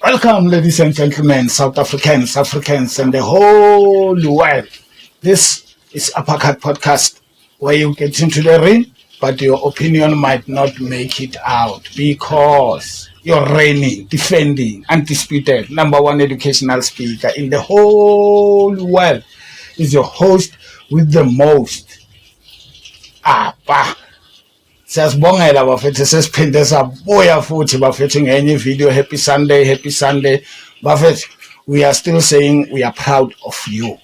Welcome, ladies and gentlemen, South Africans, Africans, and the whole world. This is Uppercut Podcast, where you get into the ring, but your opinion might not make it out because you're reigning, defending, undisputed, #1 educational speaker in the whole world is your host with the most. Siyazibongela bafethu sesiphinde sabuya futhi bafethu ngenye video. Happy Sunday bafethu. We are still saying we are proud of you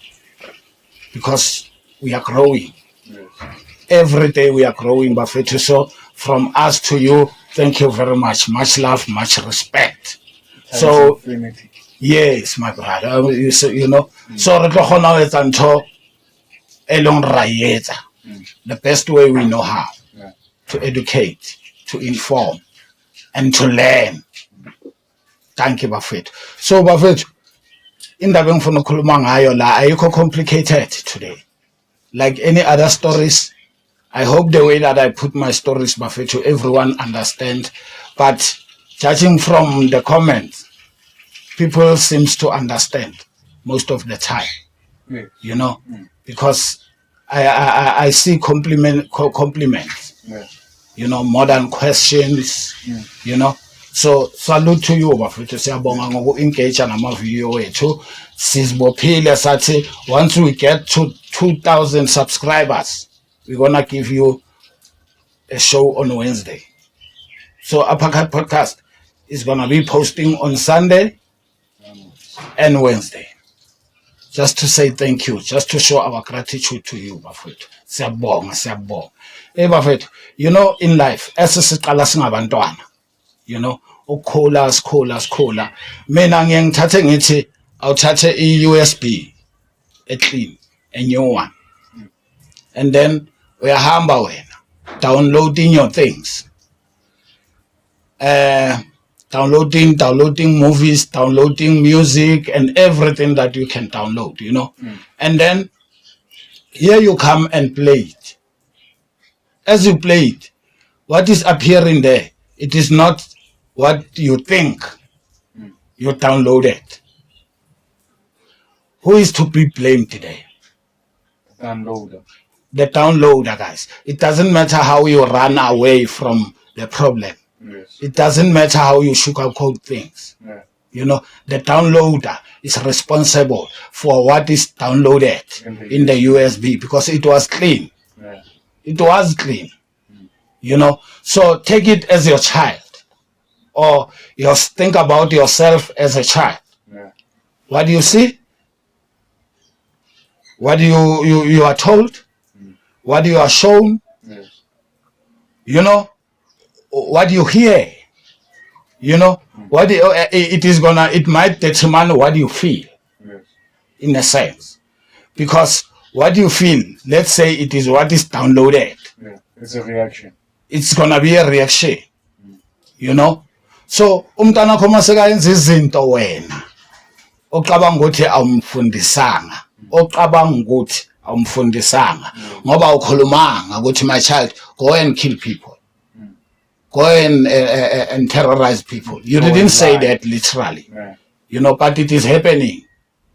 because we are growing. Every day we are growing bafethu. So from us to you, thank you very much. Much love, much respect. So yes, my brother, you know, so re tlo gona ho etsa ntho e leng ra etsa the best way we know how. To educate, to inform, and to learn. Thank you, Buffett. So, Buffett, indaba engifuna ukukhuluma ngayo la ayikho complicated today. Like any other stories, I hope the way that I put my stories, Buffett, to everyone understand. But judging from the comments, people seems to understand most of the time. You know, because I see compliments. You know, modern questions, you know. So salute to you bafethu, siyabonga ngoku-engage nama-video wethu. Sizibophile sathi once we get to 2,000 subscribers, we're gonna give you a show on Wednesday. So Uppercut Podcast is gonna be posting on Sunday and Wednesday. Just to say thank you, just to show our gratitude to you, bafethu. Siyabonga. Bafethu, you know, in life, esisiqala singabantwana, you know, ukukhola. Mina ngiye ngithathe ngithi awuthathe i-USB clean, a new one. And then uyahamba wena, downloading your things. Downloading movies, downloading music, and everything that you can download, you know. And then here you come and play it. As you play it, what is appearing there, it is not what you think you downloaded. Who is to be blamed today? The downloader, guys. It doesn't matter how you run away from the problem. Yes. It doesn't matter how you sugarcoat things. Yeah. You know, the downloader is responsible for what is downloaded in the USB because it was clean. Yeah. It was clean. You know, so take it as your child, or just think about yourself as a child. Yeah. What do you see? What you are told? What you are shown? Yes. You know, what you hear? You know, what it might determine what you feel. Yes. In a sense, because what you feel, let's say it is what is downloaded. Yeah. It's a reaction. It's gonna be a reaction, you know. So umntana khoma sekayenza izinto wena ocabanga ukuthi awumfundisanga, ngoba ukhulumanga ukuthi my child, go and kill people, go and terrorize people. You didn't say that literally, you know, but it is happening.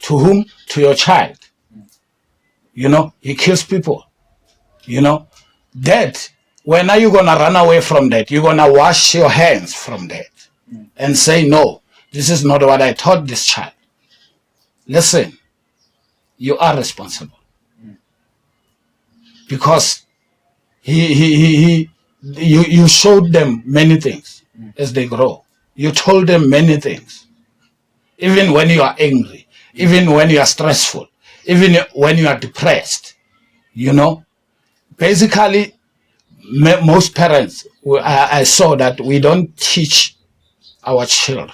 To whom? To your child. You know, he kills people. You know that. When are you going to run away from that? You're going to wash your hands from that and say, no, this is not what I taught this child. Listen, you are responsible. Because you showed them many things as they grow. You told them many things. Even when you are angry, even when you are stressful, even when you are depressed, you know, basically, most parents, I saw that we don't teach our children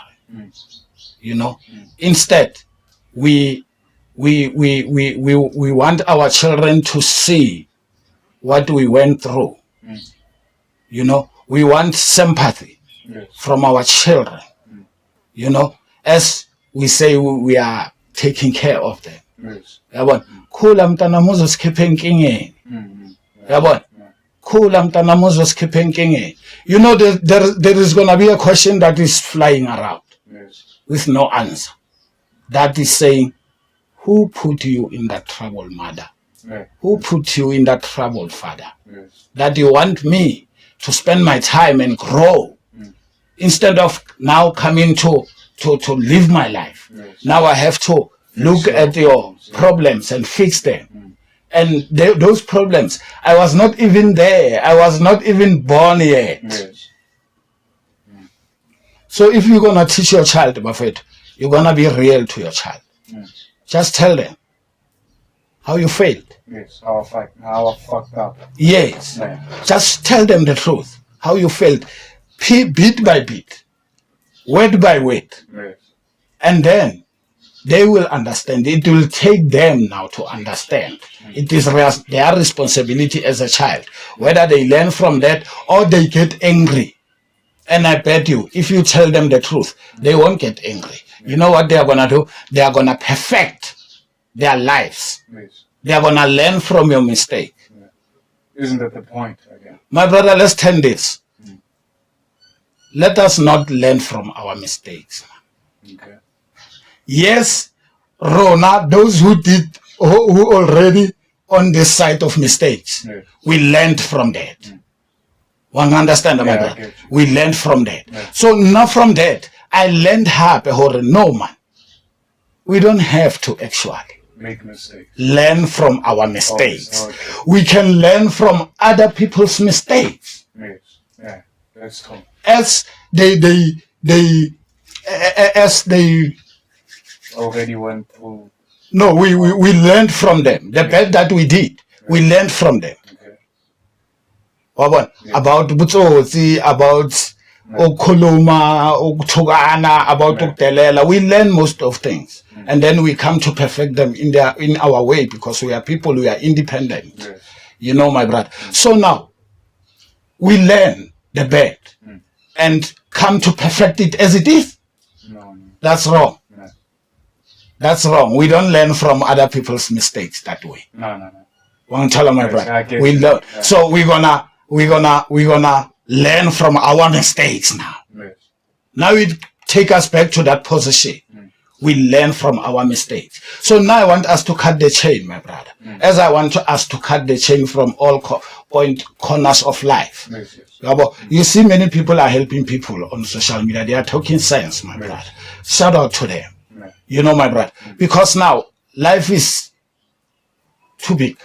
You know, instead, we want our children to see what we went through. You know, we want sympathy from our children. You know, as we say we are taking care of them. Yabona, khula mntana muzosikhipa enkingeni. Yabona, khula mntana muzosikhipa enkingeni. You know, there is going to be a question that is flying around with no answer. That is saying, who put you in that trouble, mother? Who put you in that trouble, father? That you want me to spend my time and grow instead of now coming to live my life. Now I have to look at your problems and fix them. And those problems, I was not even there. I was not even born yet. So if you're going to teach your child, Buffett, you're going to be real to your child. Just tell them how you failed. Yes, how I fucked up. Yes. Just tell them the truth. How you failed. Bit by bit. Word by word. And then they will understand. It will take them now to understand. It is their responsibility as a child. Whether they learn from that or they get angry. And I bet you, if you tell them the truth, they won't get angry. You know what they are going to do? They are going to perfect their lives. They are going to learn from your mistake. Isn't that the point again? My brother, let's turn this. Let us not learn from our mistakes. Okay. Yes, Rona, those who already on this side of mistakes, we learned from that. One understand, my brother? We learned from that. So now from that, I learned how no man. We don't have to actually make mistakes. Learn from our mistakes. We can learn from other people's mistakes. Yes. Yeah, that's cool. As they already went through. No, we learned from them. The bad that we did, we learned from them. About butsotsi, about okoloma, okutugana, about ukdelela. We learn most of things, and then we come to perfect them in our way because we are people. We are independent. You know, my brother. So now we learn the bad and come to perfect it as it is. No. That's wrong. That's wrong. We don't learn from other people's mistakes that way. No. One tell my brother. We learn. So we're gonna learn from our mistakes now. Now it take us back to that position. We learn from our mistakes. So now I want us to cut the chain, my brother. As I want us to cut the chain from all corners of life. You see, many people are helping people on social media. They are talking sense, my brother. Shout out to them. You know, my brother. Because now life is too big.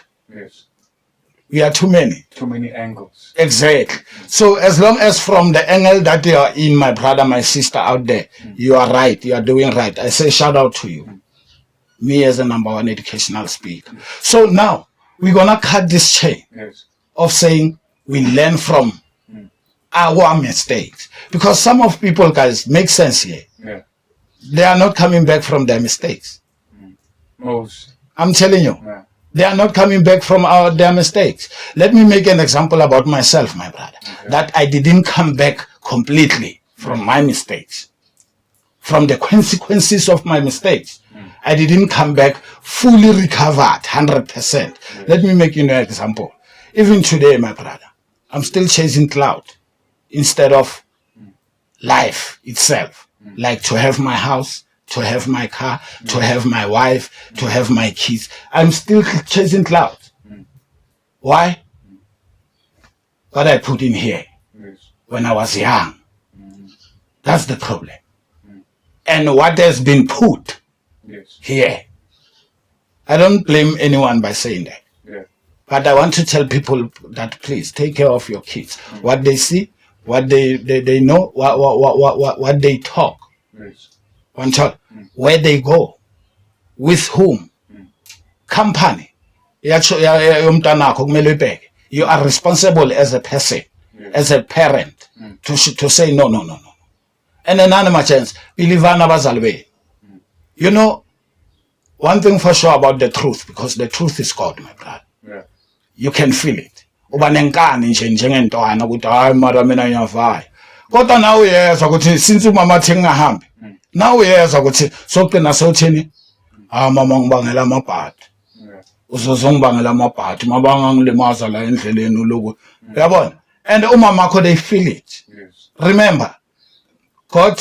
We are too many. Too many angles. Exactly. So as long as from the angle that you are in, my brother, my sister out there, you are right. You are doing right. I say shout out to you. Me as a #1 educational speaker. So now we're going to cut this chain of saying we learn from our mistakes. Because some of people, guys, make sense here. They are not coming back from their mistakes. Most. I'm telling you. They are not coming back from their mistakes. Let me make an example about myself, my brother. That I didn't come back completely from my mistakes. From the consequences of my mistakes. I didn't come back fully recovered, 100%. Let me make you an example. Even today, my brother, I'm still chasing cloud instead of life itself. Like to have my house, to have my car, to have my wife, to have my kids. I'm still chasing clouds. Why? What I put in here when I was young. That's the problem. And what has been put here. I don't blame anyone by saying that. But I want to tell people that please take care of your kids. What they see, what they know, what they talk. One child, where they go, with whom, company. You are responsible as a person, as a parent, to say no. and another chance bilivana abazali benu. You know, one thing for sure about the truth, because the truth is God, my brother. Yeah. You can feel it. Uba nenkani nje njengentwana ukuthi hayi mara mina ngiyavaya. Kodwa nawe uyezwa ukuthi since umama athi ngingahambi. Nawe uyezwa ukuthi sogcina sothini? Ah mama ngibangela amabhadi. Uzozongibangela amabhadi mabanga ngilimaza la endleleni uloku. Uyabona? And umama wakho they feel it. Yes. Remember, God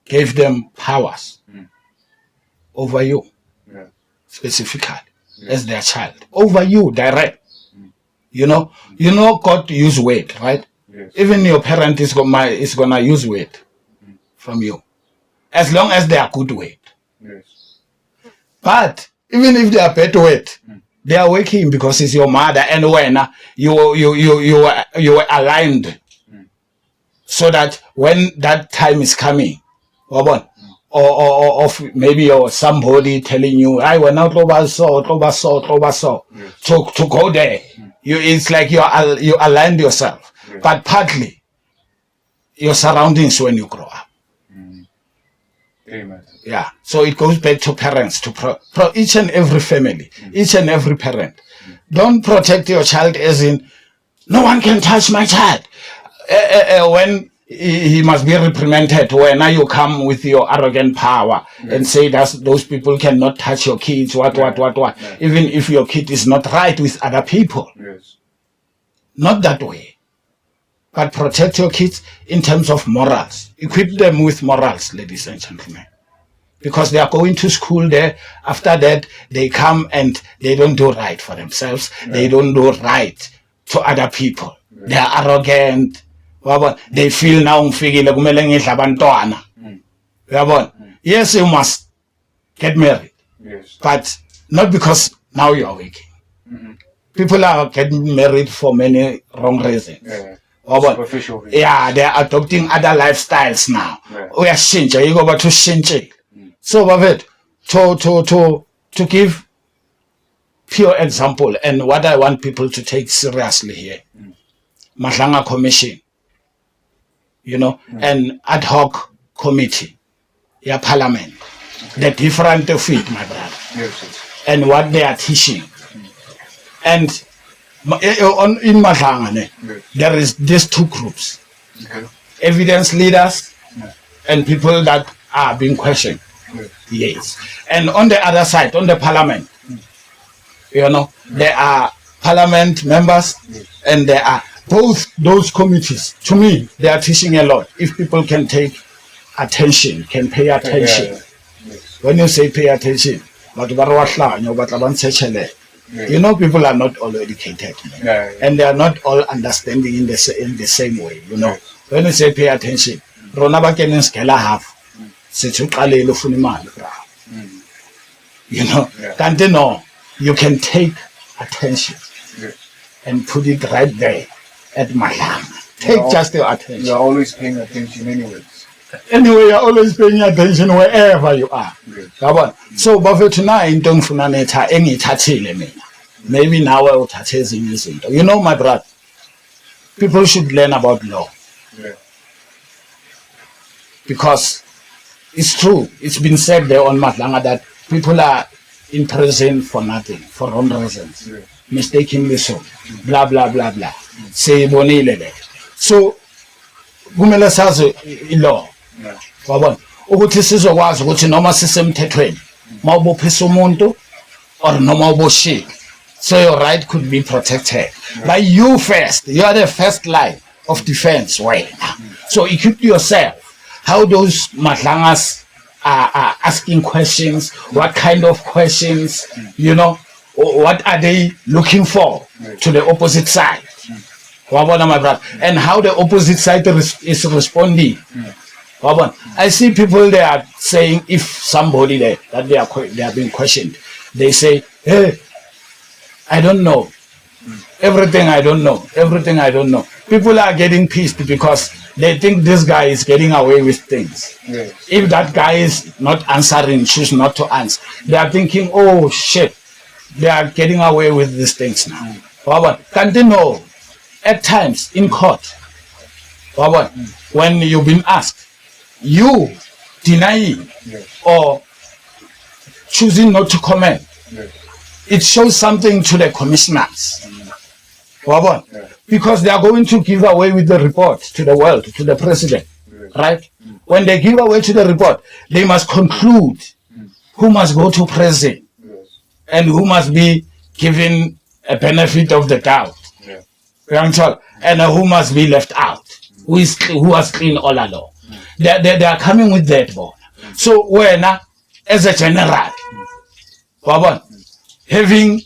gave them powers over you, Yeah. specifically as their child, over you direct. You know God use weight, right? Yes. Even your parent is gonna use weight from you, as long as they are good weight. Yes. But even if they are bad weight, they are working because it's your mother, and when you were aligned, so that when that time is coming, or maybe or somebody telling you, I went out over so, to go there. It's like you aligned yourself, but partly your surroundings when you grow up. Amen. Yeah, so it goes back to parents, to each and every family, each and every parent. Don't protect your child as in, no one can touch my child. When he must be reprimanded, when now you come with your arrogant power and say that those people cannot touch your kids, what. Even if your kid is not right with other people. Yes. Not that way. But protect your kids in terms of morals. Equip them with morals, ladies and gentlemen. Because they are going to school there. After that, they come and they don't do right for themselves. They don't do right to other people. They are arrogant. They feel now ngifike kumele ngidla abantwana. Uyabona? Yes, you must get married. Yes. But not because now you are working. People are getting married for many wrong reasons. Yeah. Wabona? Superficial reasons. Yeah, they are adopting other lifestyles now. Yeah. Uyashintsha yiko bathu shintshe. So bafethu to give pure example, and what I want people to take seriously here. Madlanga Commission, you know, an ad hoc committee, yeah, parliament, the different of it, my brother, Yes. and what they are teaching. And in Madlanga, there is these two groups, Okay. evidence leaders and people that are being questioned. Yes. And on the other side, on the parliament, you know, there are parliament members and there are both those committees. To me, they are teaching a lot. If people can take attention, can pay attention. Yeah. Yes. When you say pay attention, you know, people are not all educated. Yeah. And they are not all understanding in the same way, you know. When you say pay attention, rona ba keneng skela half. You know, kanti no, you can take attention and put it right there at Malanga. Take just your attention. You're always paying attention anyways. Anyway, you're always paying attention wherever you are. Yes. Yabona? So bafethu na into ngifuna netha engithathile mina. Maybe nawe uthathe ezinye izinto. You know, my brother, people should learn about law. Yeah. Because it's true. It's been said there on Madlanga that people are in prison for nothing, for wrong reasons. Yeah. Mistakenly so. Blah, blah, blah, blah. Seyibonile le. So, kumele sazi ilaw. Yeah. Wabona? Ukuthi sizokwazi ukuthi noma sisemthethweni, mawubophisa umuntu or noma uboshika. So your right could be protected. But you first, you are the first line of defense. Wait. So equip yourself. How those Madlangas are asking questions, what kind of questions, you know, what are they looking for to the opposite side? Wabona, my brother, and how the opposite side is responding. Wabona. I see people they are saying, if somebody there that they are being questioned, they say, hey, I don't know. Everything I don't know. Everything I don't know. People are getting pissed because they think this guy is getting away with things. Yes. If that guy is not answering, choose not to answer. They are thinking, oh shit, they are getting away with these things now. Can't they know? At times in court, when you've been asked, you denying Yes. or choosing not to comment, Yes. it shows something to the commissioners. Wabona? Yeah. Because they are going to give away with the report to the world, to the president, Yes. right? When they give away to the report, they must conclude who must go to prison Yes. and who must be given a benefit of the doubt. Yeah. You know, and who must be left out, who was clean all along. They are coming with that board. So when as a general, wabona, having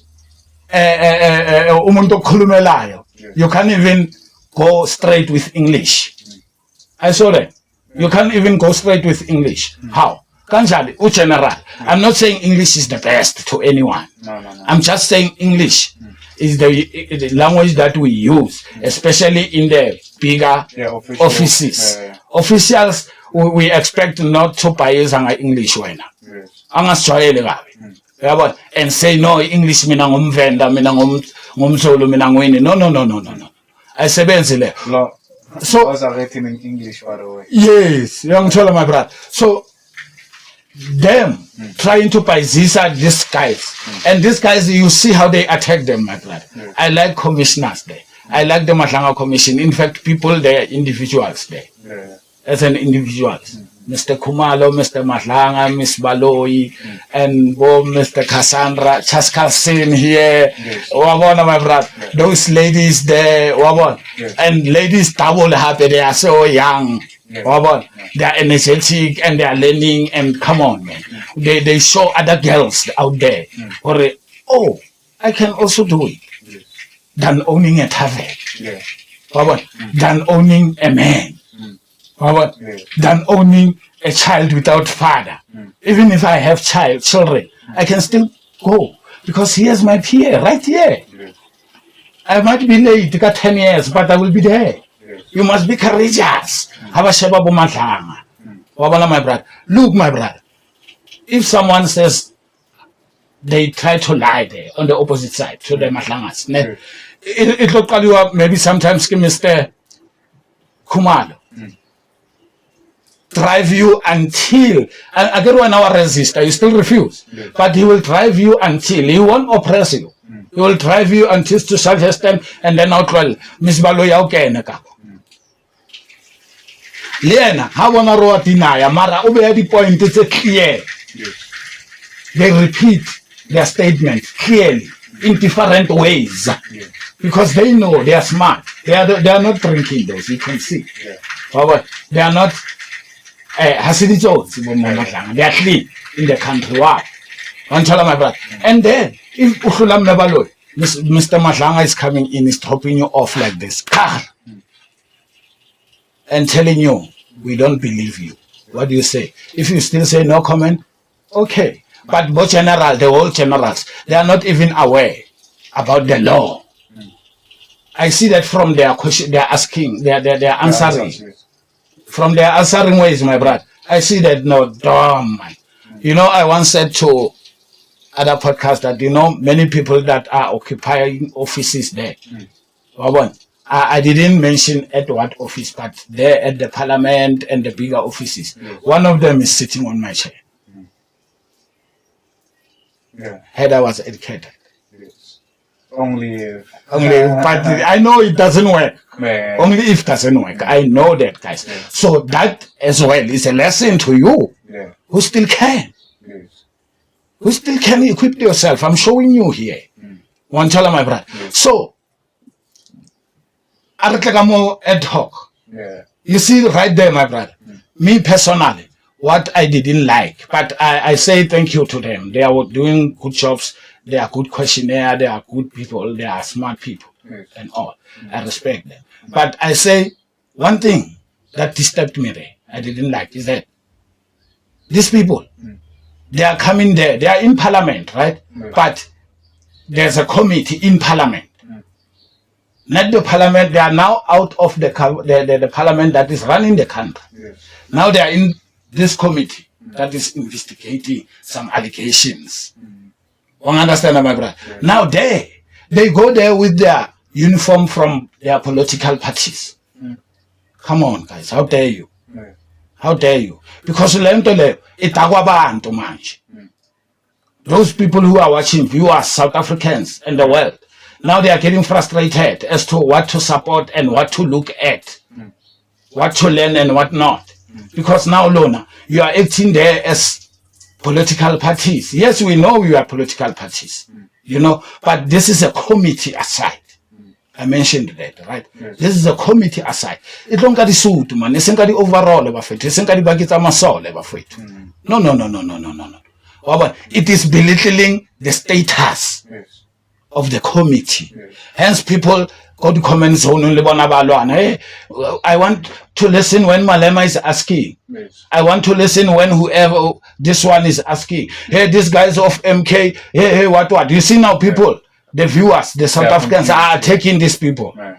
umuntu okhulumelayo, you can't even go straight with English. I saw that. You can't even go straight with English. How? Kanjani, general. I'm not saying English is the best to anyone. No. I'm just saying English is the language that we use, especially in the bigger offices. Yeah. Officials, we expect not to bias on English wena. Yes. Angasijwayele kabi. Yabona, and say no English mina ngumvenda, mina ngumZulu, mina ngwini. No. Ayisebenzi le. Law. So Laws are written in English, by the way. yes, young Chola, my brother. So them trying to buy these guys, and these guys, you see how they attack them, my brother. I like commissioners there. I like the Mahlanga Commission. In fact, people there, individuals there, Yeah. as an individuals. Mr. Kumalo, Mr. Mahlanga, Miss Baloi, and Mr. Cassandra, Chaskasin here. Yes. Wabona, my brother. Those ladies there, wabona. Yes. And ladies double happy, they are so young. Yes. Wabona. They are energetic and they are learning, and come on, man. They show other girls out there. Or, oh, I can also do it. Yes. Than owning a tavern. Yeah. Wabona. Than owning a man. Wabona. Yes. Than owning a child without father. Even if I have children, I can still go. Because here's my peer, right here. Yes. I might be late, got 10 years, but I will be there. Yes. You must be courageous. Habasheba bumahlanga. Wabona, my brother. Look, my brother. If someone says they try to lie there on the opposite side to the mahlangas, ne, it look call you up maybe sometimes Mr. Kumalo. Drive you until I get 1 hour resistor, you still refuse. Yes. But he will drive you until he won't oppress you. He will drive you until to such extent, and then outwell Miss Baloya okay. Lena, how wanna roa dinaya, Mara ube the point it's clear. Yes. They repeat their statement clearly in different ways. Yes. Because they know they are smart. They are not drinking those, you can see. Yeah. But they are not they are clean in the country. Wow. My brother. And then if Uhulam Nabalo, Mr. Mahlanga is coming in, is dropping you off like this. And telling you, we don't believe you. What do you say? If you still say no comment, okay. But both general, the whole generals, they are not even aware about the law. I see that from their question, they are asking, they are answering. Yes. From their answering ways, my brother. I see that no, dumb man. You know, I once said to other podcasts that, you know, many people that are occupying offices there. I didn't mention at what office, but there at the parliament and the bigger offices. One of them is sitting on my chair. Yeah. Had I was educated. Yes. Only if. But I know it doesn't work. Man. Only if it doesn't work. I know that, guys. Yeah. So that as well is a lesson to you Yeah. who still can. Yes. Who still can equip yourself. I'm showing you here. One tell my brother. So, Arklagamo ad hoc. Yeah. You see right there, my brother. Me personally, what I didn't like, but I say thank you to them. They are doing good jobs. They are good questionnaire. They are good people. They are smart people Yes. and all. I respect them. But I say one thing that disturbed me there, I didn't like, is that these people, they are coming there. They are in parliament, right? Yes. But there's a committee in parliament. Not the parliament, they are now out of the parliament that is running the country. Yes. Now they are in this committee that is investigating some allegations. You understand, my brother? Yes. Now they go there with their uniform from their political parties. Come on, guys. How dare you? Yeah. How dare you? Because lento le itakwa abantu manje. Those people who are watching, viewers, South Africans and the world, now they are getting frustrated as to what to support and what to look at, what to learn and what not. Because now, Lona, you are acting there as political parties. Yes, we know you are political parties, you know, but this is a committee aside. I mentioned that, right? Yes. This is a committee aside. It don't got the suit, man. It's not the overall bafethu. It's not the bagita masole bafethu. No. But it is belittling the status Yes. of the committee. Yes. Hence, people go to comment zone and hey, I want to listen when Malema is asking. Yes. I want to listen when whoever this one is asking. Hey, these guys of MK. Hey, what? You see now, people, the viewers, the South Yeah, Africans are taking these people. Right.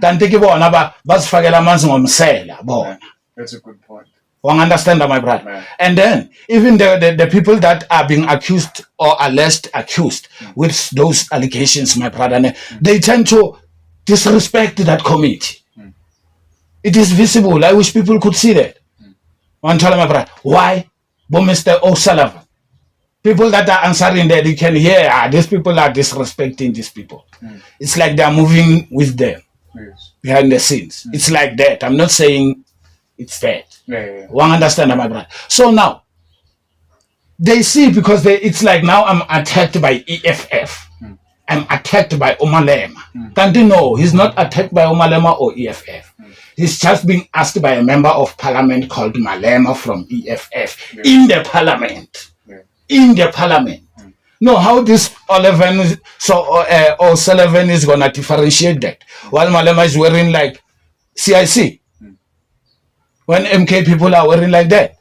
Kanti ke bona basifakela amanzi ngomsela bona. That's a good point. One understand, my brother. Right. And then even the people that are being accused or alleged accused with those allegations, my brother, they tend to disrespect that committee. It is visible. I wish people could see that. One tell my brother, why? But Mr. O'Sullivan, people that are answering that, you can hear these people are disrespecting these people. It's like they are moving with them Yes. behind the scenes. It's like that. I'm not saying it's that. Yeah. One understand, my brother. So now they see, because it's like now I'm attacked by EFF. I'm attacked by Omalema. Can't you know he's not attacked by Omalema or EFF? He's just being asked by a member of parliament called Malema from EFF in the parliament. Yeah. In the parliament. No, how this O'Sullivan is gonna differentiate that while Malema is wearing like CIC? When MK people are wearing like that.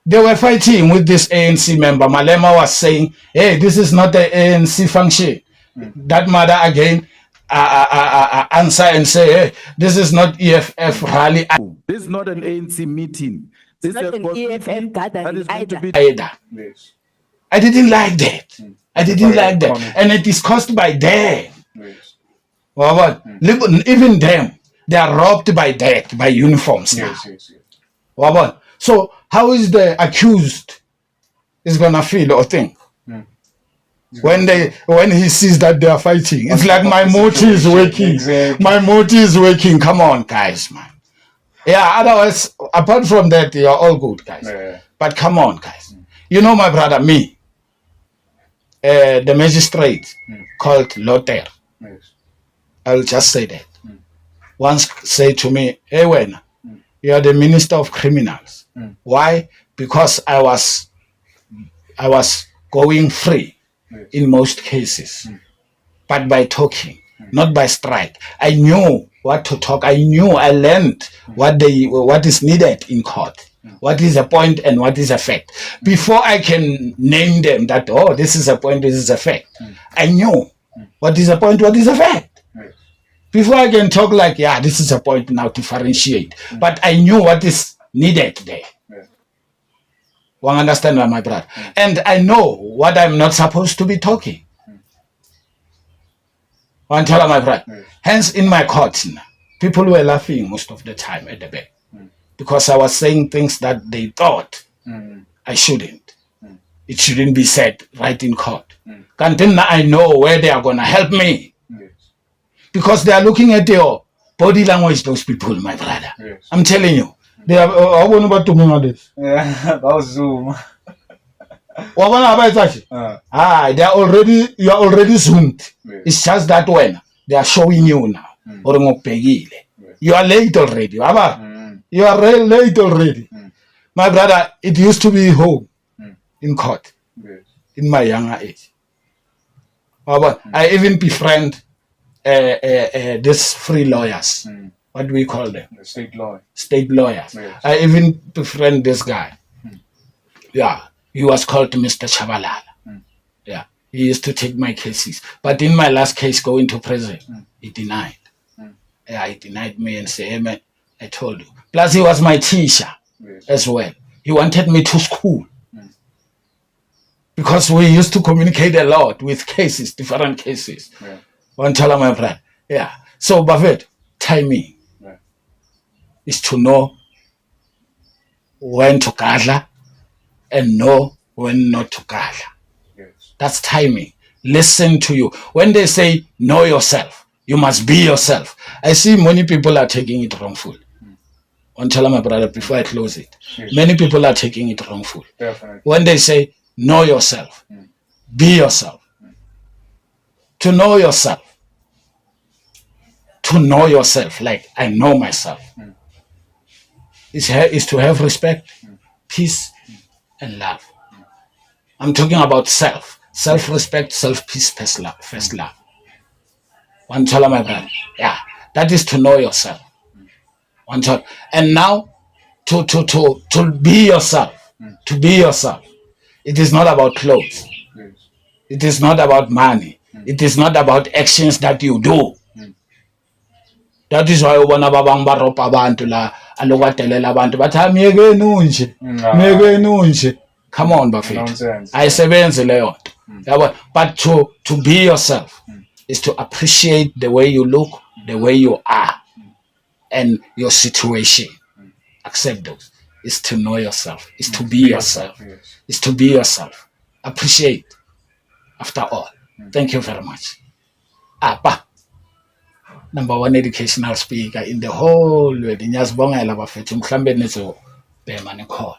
They were fighting with this ANC member. Malema was saying, hey, this is not the ANC function. That mother again answer and say, hey, this is not EFF rally This is not an ANC meeting. This Not is an a EFF that gathering is going to either. be either. Yes. I didn't like that. I didn't like that. Comment. And it is caused by them. Yes. Well, what? Even them, they are robbed by that, by uniforms now. Yes. Well, what? So how is the accused is gonna feel or think when he sees that they are fighting? It's like my motive is working. Exactly. My motive is working. Come on, guys, man. Yeah. Otherwise, apart from that, you are all good, guys. Yeah. But come on, guys. You know, my brother, me, the magistrate called Lotter. Yes. I'll just say that. Once say to me, hey, when you are the minister of criminals. Why? Because I was going free in most cases, but by talking, not by strike. I knew what to talk. I learned what is needed in court. What is a point and what is a fact. Before I can name them that, oh, this is a point, this is a fact. I knew what is a point, what is a fact. Yes. Before I can talk like, yeah, this is a point, now differentiate. But I knew what is needed there. Yeah. One understand, my brother. And I know what I'm not supposed to be talking. One tell my brother. Yes. Hence, in my court, people were laughing most of the time at the back. Because I was saying things that they thought I shouldn't. It shouldn't be said right in court. Then I know where they are going to help me. Yes. Because they are looking at your body language, those people, my brother. Yes. I'm telling you. They are how about to me this? Yeah. That was Zoom. They are already, you are already zoomed. Yes. It's just that when they are showing you now. You are late already. You are late already. My brother, it used to be home in court Yes. in my younger age. I even befriend these free lawyers. What do we call them? The state law. State lawyers. Yes. I even befriend this guy. Yeah, he was called Mr. Chabalala. Yeah, he used to take my cases. But in my last case going to prison, he denied. Yeah, he denied me and said, hey man, I told you. Plus he was my teacher as well. He wanted me to school. Because we used to communicate a lot with cases, different cases. Yeah. One tell my brother. Yeah. So Buffett, timing. Yeah. is to know when to gadla and know when not to gadla. Yes. That's timing. Listen to you. When they say know yourself, you must be yourself. I see many people are taking it wrongful. On tell my brother before I close it. Yes. Many people are taking it wrongful. Definitely. When they say know yourself, be yourself. To know yourself. To know yourself, like I know myself, is to have respect, peace, and love. I'm talking about self-respect, self-peace, first love. One tell my brother, yeah, that is to know yourself. One tell, and now to be yourself, to be yourself. It is not about clothes. Yes. It is not about money. It is not about actions that you do. That is why ubona babang baropa abantu la alokatelela abantu bathi amiyekeni unje miyekeni unje. Come on bafethu. Nonsense. Ayisebenzi leyo nto. Yabo, but to be yourself is to appreciate the way you look, the way you are, and your situation. Accept those. Is to know yourself. Is to be yourself. Yes. Is to be yourself. Appreciate. After all. Thank you very much. Apa. #1 educational speaker in the whole world. Ngiyazibongela bafethu mhlambe nizo bhema nikhole.